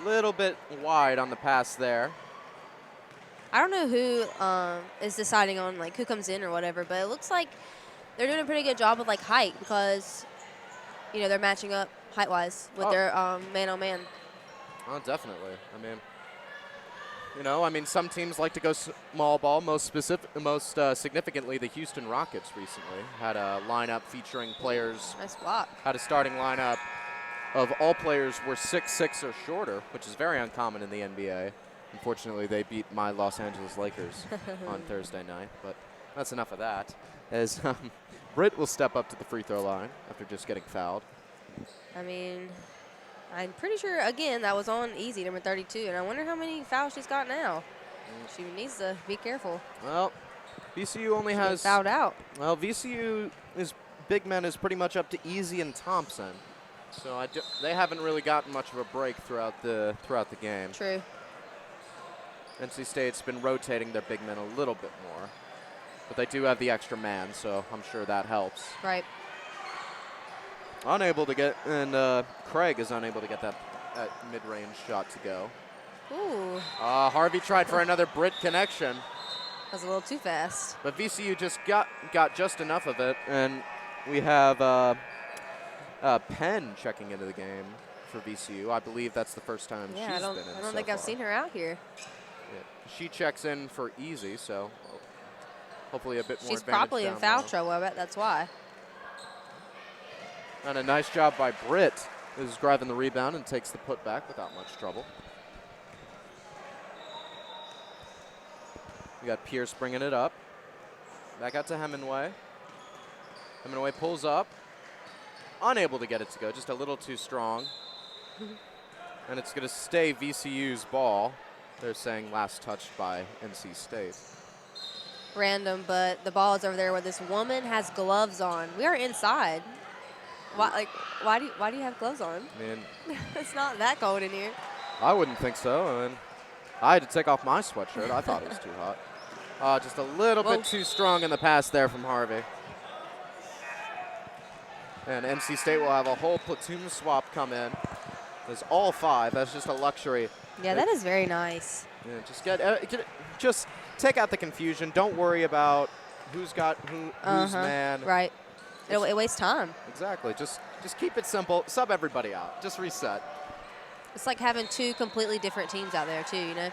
A little bit wide on the pass there. I don't know who is deciding on like who comes in or whatever, but it looks like they're doing a pretty good job with like height because, you know, they're matching up height-wise with their man-on-man. Oh, definitely. I mean, You know, I mean, some teams like to go small ball. Most significantly, the Houston Rockets recently had a lineup featuring players. Nice block. Had a starting lineup of all players were 6'6" or shorter, which is very uncommon in the NBA. Unfortunately, they beat my Los Angeles Lakers on Thursday night, but that's enough of that. As Britt will step up to the free throw line after just getting fouled. I mean, I'm pretty sure, again, that was on easy, number 32, and I wonder how many fouls she's got now. She needs to be careful. Well, VCU only has fouled out. Well, VCU is big men is pretty much up to Easy and Thompson, so they haven't really gotten much of a break throughout the game. True. NC State's been rotating their big men a little bit more, but they do have the extra man, so I'm sure that helps. Right. Unable to get, and Craig is unable to get that mid-range shot to go. Ooh. Harvey tried for another Brit connection. That was a little too fast. But VCU just got just enough of it, and we have Penn checking into the game for VCU. I believe that's the first time she's been in. I don't think I've seen her out here. Yeah. She checks in for Easy, so hopefully a bit more. She's probably in foul trouble. I bet that's why. And a nice job by Britt, who's grabbing the rebound and takes the putback without much trouble. We got Pierce bringing it up. Back out to Hemingway. Hemingway pulls up. Unable to get it to go, just a little too strong. And it's going to stay VCU's ball. They're saying last touched by NC State. Random, but the ball is over there where this woman has gloves on. We are inside. Why do you have gloves on? I mean, it's not that cold in here. I wouldn't think so. I mean, I had to take off my sweatshirt. I thought it was too hot. Just a little bit too strong in the pass there from Harvey. And NC State will have a whole platoon swap come in. There's all 5. That's just a luxury. Yeah, that is very nice. Yeah, just take out the confusion. Don't worry about who's got who's man. Right. It wastes time. Exactly. Just keep it simple. Sub everybody out. Just reset. It's like having 2 completely different teams out there, too, you know?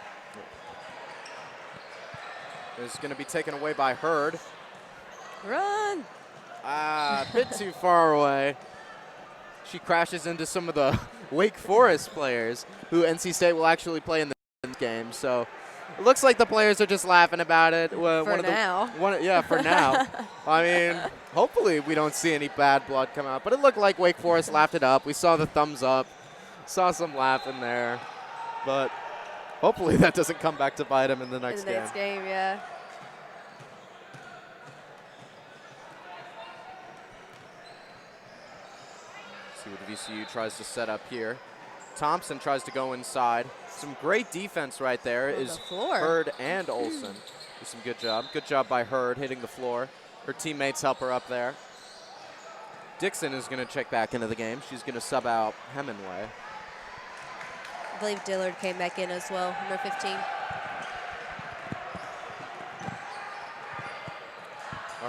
It's going to be taken away by Hurd. Run! A bit too far away. She crashes into some of the Wake Forest players who NC State will actually play in the game. So it looks like the players are just laughing about it. For now. For now. I mean, hopefully we don't see any bad blood come out. But it looked like Wake Forest laughed it up. We saw the thumbs up. Saw some laughing there. But hopefully that doesn't come back to bite him in the next game. Next game, yeah. See what VCU tries to set up here. Thompson tries to go inside. Some great defense right there is Hurd and Olsen. Some good job. Good job by Hurd hitting the floor. Her teammates help her up there. Dixon is going to check back into the game. She's going to sub out Hemingway. I believe Dillard came back in as well, number 15.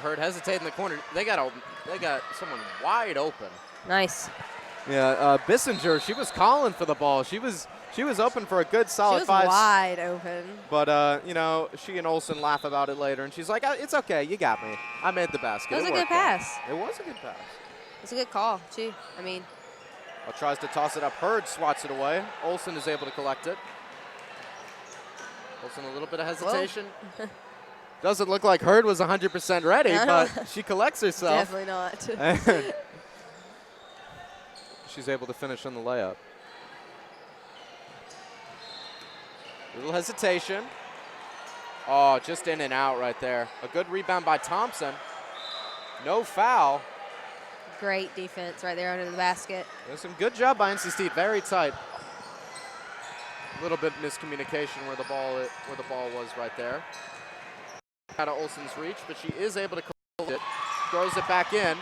Hurd hesitate in the corner. They got someone wide open. Nice. Yeah, Bissinger, she was calling for the ball. She was open for a good solid 5. She was wide open. But, you know, she and Olsen laugh about it later, and she's like, it's okay, you got me. I made the basket. It was a good pass. It was a good pass. It's a good call, too. I mean. Tries to toss it up. Hurd swats it away. Olsen is able to collect it. Olsen a little bit of hesitation. Doesn't look like Hurd was 100% ready, but she collects herself. Definitely not. She's able to finish on the layup. Little hesitation. Oh, just in and out right there. A good rebound by Thompson. No foul. Great defense right there under the basket. There's some good job by NC State. Very tight. A little bit miscommunication where the ball was right there. Out of Olsen's reach, but she is able to hold it. Throws it back in.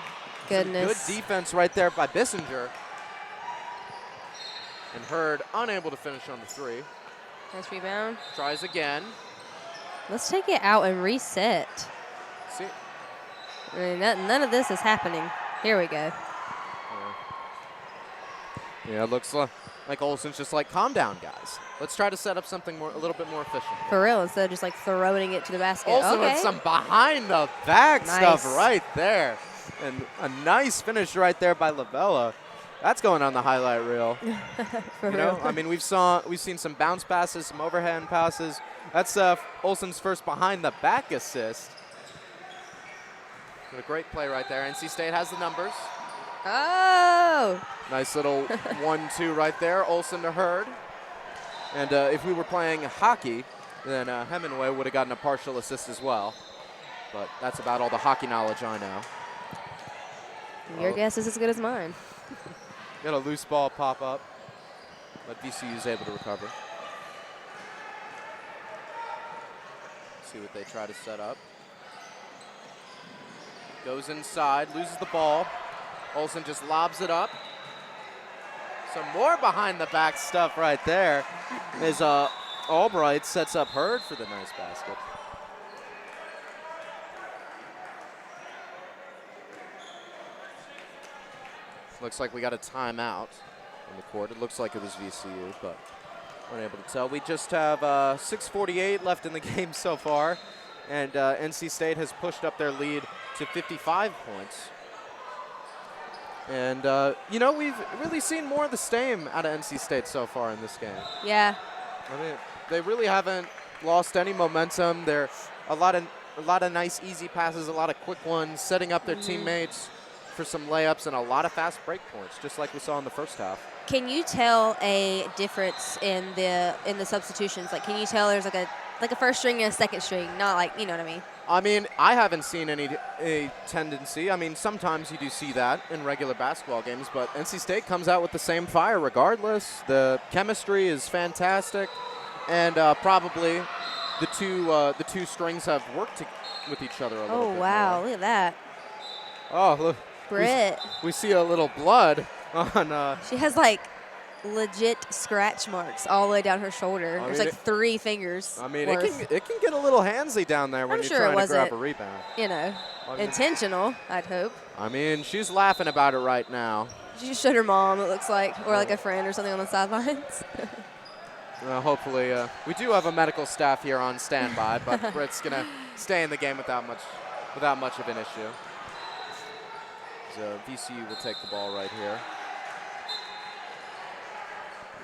Goodness. Some good defense right there by Bissinger. And Hurd unable to finish on the 3. Nice rebound. Tries again. Let's take it out and reset. See. I mean, none of this is happening. Here we go. Yeah, it looks like Olsen's just like, calm down, guys. Let's try to set up something a little bit more efficient. For real, instead of just like throwing it to the basket. Olsen Okay. with some behind the back Nice. stuff right there. And a nice finish right there by Lavella. That's going on the highlight reel. For You know, real. I mean, we've seen some bounce passes, some overhand passes. That's Olsen's first behind the back assist. What a great play right there. NC State has the numbers. Oh. Nice little 1-2 right there. Olsen to Hurd. And if we were playing hockey, then Hemingway would have gotten a partial assist as well. But that's about all the hockey knowledge I know. Your guess is as good as mine. Got a loose ball pop up, but VCU is able to recover. See what they try to set up. Goes inside, loses the ball. Olsen just lobs it up. Some more behind the back stuff right there as Albright sets up Hurd for the nice basket. Looks like we got a timeout on the court. It looks like it was VCU, but unable to tell. We just have 6:48 left in the game so far, and NC State has pushed up their lead to 55 points. And, you know, we've really seen more of the same out of NC State so far in this game. Yeah. I mean, they really haven't lost any momentum. They're a lot of nice, easy passes, a lot of quick ones, setting up their teammates for some layups and a lot of fast break points, just like we saw in the first half. Can you tell a difference in the substitutions? Like, can you tell there's like a first string and a second string? Not like, you know what I mean? I mean, I haven't seen a tendency. I mean, sometimes you do see that in regular basketball games, but NC State comes out with the same fire regardless. The chemistry is fantastic, and probably the two strings have worked with each other a little bit. Oh, wow. more. Look at that. Oh, look. Britt. We see a little blood on. She has like legit scratch marks all the way down her shoulder. I There's mean, like 3 fingers. I mean, worth. it can get a little handsy down there when I'm you're sure it trying to grab wasn't, a rebound. You know, I mean, intentional, I'd hope. I mean, she's laughing about it right now. She just showed her mom, it looks like, or like a friend or something on the sidelines. Hopefully, we do have a medical staff here on standby, but Britt's gonna stay in the game without much of an issue. So VCU will take the ball right here.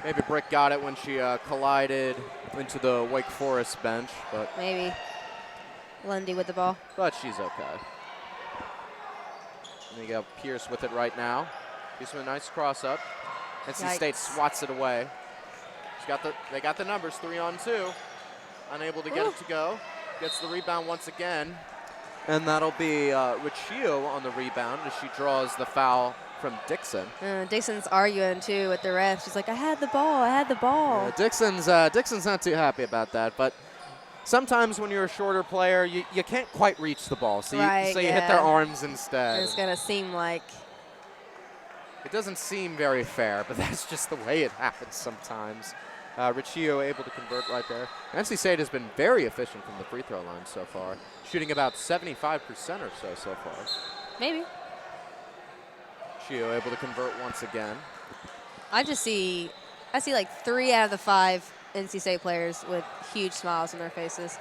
Maybe Britt got it when she collided into the Wake Forest bench, but Maybe. Lundy with the ball. she's okay. And you got Pierce with it right now. Pierce with a nice cross up. NC State swats it away. They got the numbers, 3-on-2. Unable to get it to go. Gets the rebound once again. And that'll be Riccio on the rebound as she draws the foul from Dixon. Dixon's arguing too with the ref. She's like, I had the ball. Dixon's not too happy about that, but sometimes when you're a shorter player, you can't quite reach the ball, so you hit their arms instead. It's gonna seem like it doesn't seem very fair, but that's just the way it happens sometimes. Riccio able to convert right there. NC State has been very efficient from the free throw line so far, shooting about 75% or so far. maybe. Riccio able to convert once again. I see like 3 out of the 5 NC State players with huge smiles on their faces.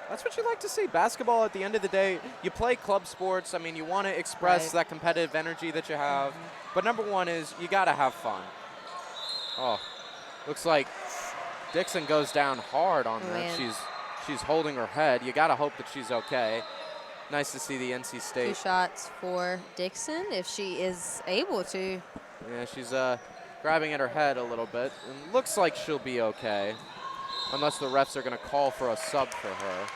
That's what you like to see. Basketball, at the end of the day, you play club sports. I mean, you want to express that competitive energy that you have. But number one is you got to have fun. Oh, looks like Dixon goes down hard on that. Man. She's holding her head. You got to hope that she's okay. Nice to see the NC State. 2 shots for Dixon if she is able to. Yeah, she's grabbing at her head a little bit. And looks like she'll be okay. Unless the refs are going to call for a sub for her.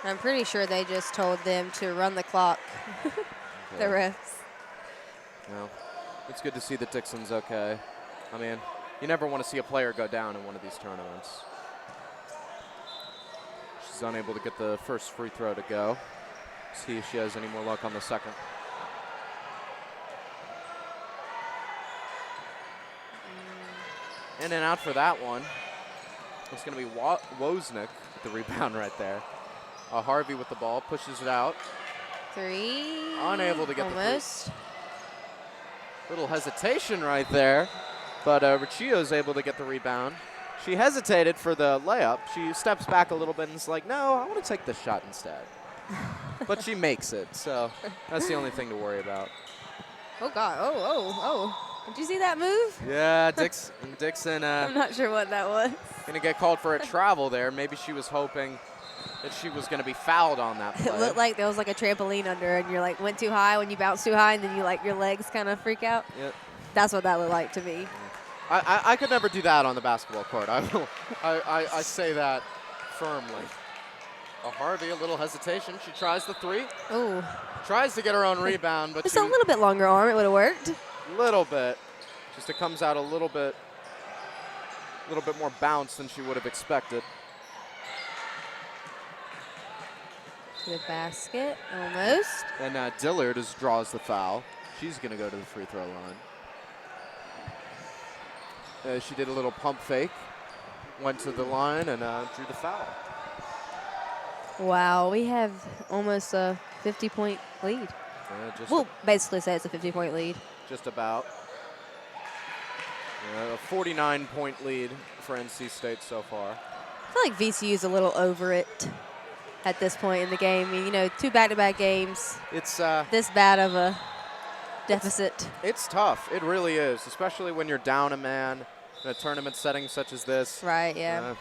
I'm pretty sure they just told them to run the clock. The refs. Well, it's good to see that Dixon's okay. I mean, you never want to see a player go down in one of these tournaments. She's unable to get the first free throw to go. See if she has any more luck on the second. In and out for that one. It's going to be Wozniak with the rebound right there. Harvey with the ball, pushes it out. 3. Unable to get almost. Little hesitation right there. But Ricchio's able to get the rebound. She hesitated for the layup. She steps back a little bit and is like, no, I want to take the shot instead. But she makes it, so that's the only thing to worry about. Oh, God. Oh. Did you see that move? Yeah, Dixon I'm not sure what that was. going to get called for a travel there. Maybe she was hoping that she was going to be fouled on that play. It looked like there was like a trampoline under and you're like went too high when you bounce too high and then you like your legs kind of freak out. Yep. That's what that looked like to me. I could never do that on the basketball court. I say that firmly. Harvey, a little hesitation. She tries the three. Ooh. Tries to get her own rebound, but Just a little bit longer arm, it would have worked. Little bit. Just it comes out a little bit more bounce than she would have expected. To the basket, almost. And Dillard draws the foul. She's going to go to the free throw line. She did a little pump fake, went to the line, and drew the foul. Wow, we have almost a 50-point lead. We'll basically say it's a 50-point lead. Just about. A 49-point lead for NC State so far. I feel like VCU's a little over it at this point in the game. I mean, you know, 2 back-to-back games. It's this bad of a deficit. It's tough. It really is, especially when you're down a man in a tournament setting such as this. Right, yeah.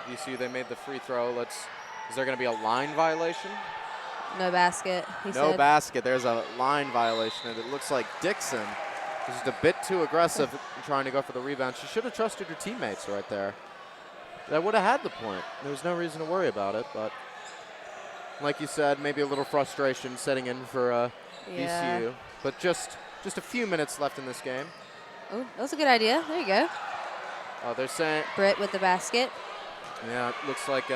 VCU, they made the free throw. Is there going to be a line violation? No basket, he said. No basket. There's a line violation, and it looks like Dixon was just a bit too aggressive trying to go for the rebound. She should have trusted her teammates right there. That would have had the point. There was no reason to worry about it, but like you said, maybe a little frustration setting in for VCU. But just a few minutes left in this game. Oh, that was a good idea. There you go. Oh, they're saying Britt with the basket. Yeah, it looks like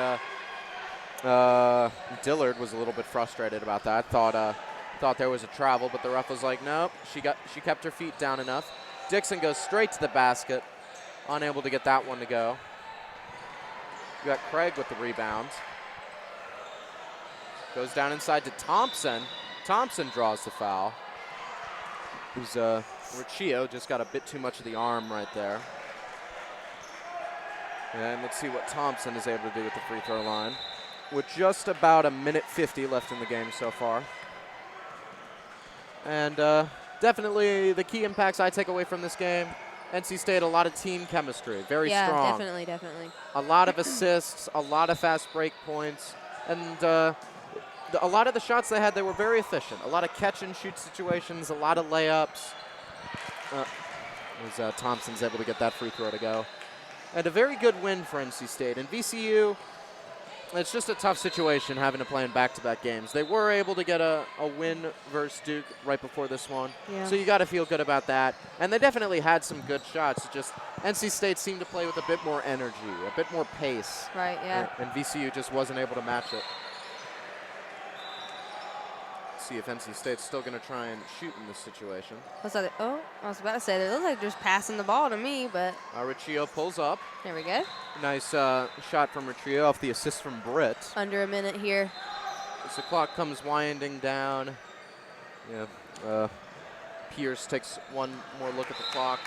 Dillard was a little bit frustrated about that. Thought there was a travel, but the ref was like, nope. She kept her feet down enough. Dixon goes straight to the basket, unable to get that one to go. You got Craig with the rebound. Goes down inside to Thompson. Thompson draws the foul. Ricchio just got a bit too much of the arm right there. And let's see what Thompson is able to do with the free throw line. With just about 1:50 left in the game so far. And definitely the key impacts I take away from this game, NC State, a lot of team chemistry, very strong. Yeah, definitely. A lot of assists, a lot of fast break points, and a lot of the shots they had, they were very efficient. A lot of catch and shoot situations, a lot of layups. Thompson's able to get that free throw to go. And a very good win for NC State. And VCU, it's just a tough situation having to play in back-to-back games. They were able to get a win versus Duke right before this one. Yeah. So you got to feel good about that. And they definitely had some good shots. Just NC State seemed to play with a bit more energy, a bit more pace. Right, yeah. And VCU just wasn't able to match it. See if NC State's still going to try and shoot in this situation. I was about to say, they look like they're just passing the ball to me, but. Ricchio pulls up. There we go. Nice shot from Ricchio off the assist from Britt. Under a minute here. As the clock comes winding down. Yeah. Pierce takes one more look at the clock.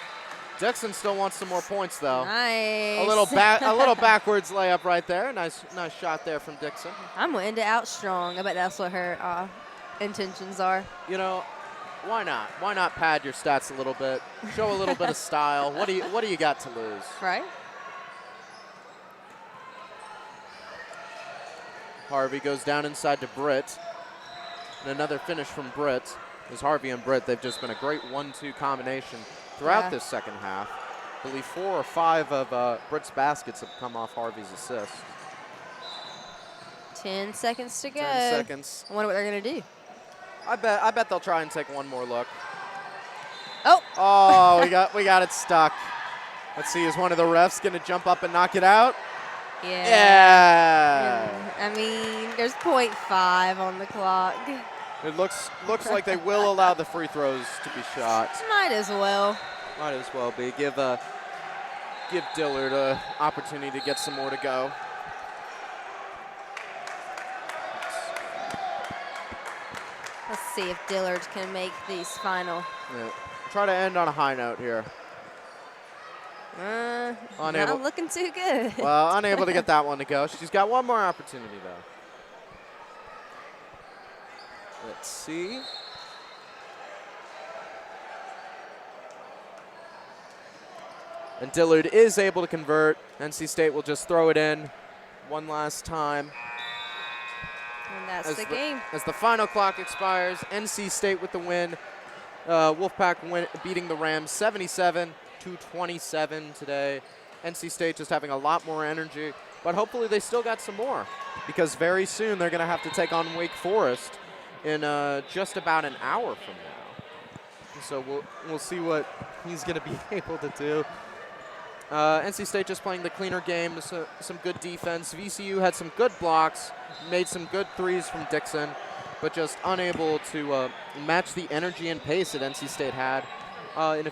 Dixon still wants some more points, though. Nice. A little backwards layup right there. Nice shot there from Dixon. I'm going to end it out strong. I bet that's what her intentions are. You know, why not? Why not pad your stats a little bit? Show a little bit of style. What do you got to lose? Right. Harvey goes down inside to Britt. And another finish from Britt. As Harvey and Britt, they've just been a great 1-2 combination throughout this second half. I believe 4 or 5 of Britt's baskets have come off Harvey's assist. 10 seconds to go. 10 seconds. I wonder what they're going to do. I bet they'll try and take one more look. Oh, we got it stuck. Let's see, is one of the refs going to jump up and knock it out? Yeah. I mean, there's 0.5 on the clock. It looks like they will allow the free throws to be shot. Might as well. Might as well be. Give Dillard an opportunity to get some more to go. Let's see if Dillard can make these final. Yeah. Try to end on a high note here. Unable. Not looking too good. Well, unable to get that one to go. She's got one more opportunity, though. Let's see. And Dillard is able to convert. NC State will just throw it in one last time. And that's the game. As the final clock expires, NC State with the win. Wolfpack beating the Rams 77-27 today. NC State just having a lot more energy, but hopefully they still got some more, because very soon they're going to have to take on Wake Forest in just about an hour from now. So we'll see what he's going to be able to do. NC State just playing the cleaner game, so some good defense. VCU had some good blocks, made some good threes from Dixon, but just unable to match the energy and pace that NC State had. You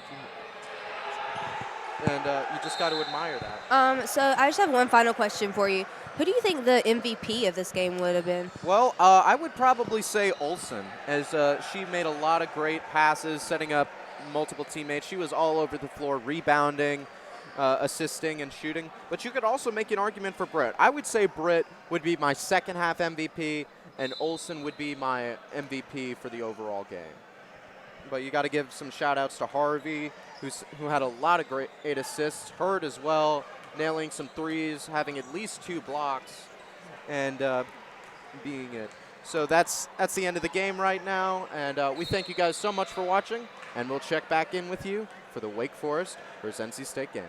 just got to admire that. So I just have one final question for you. Who do you think the MVP of this game would have been? Well, I would probably say Olsen, as she made a lot of great passes, setting up multiple teammates. She was all over the floor, rebounding, assisting, and shooting. But you could also make an argument for Britt. I would say Britt would be my second half MVP, and Olsen would be my MVP for the overall game. But you got to give some shout outs to Harvey, who had a lot of great assists. Hurd as well, nailing some threes, having at least 2 blocks, and being it. So that's the end of the game right now, and we thank you guys so much for watching, and we'll check back in with you for the Wake Forest versus NC State game.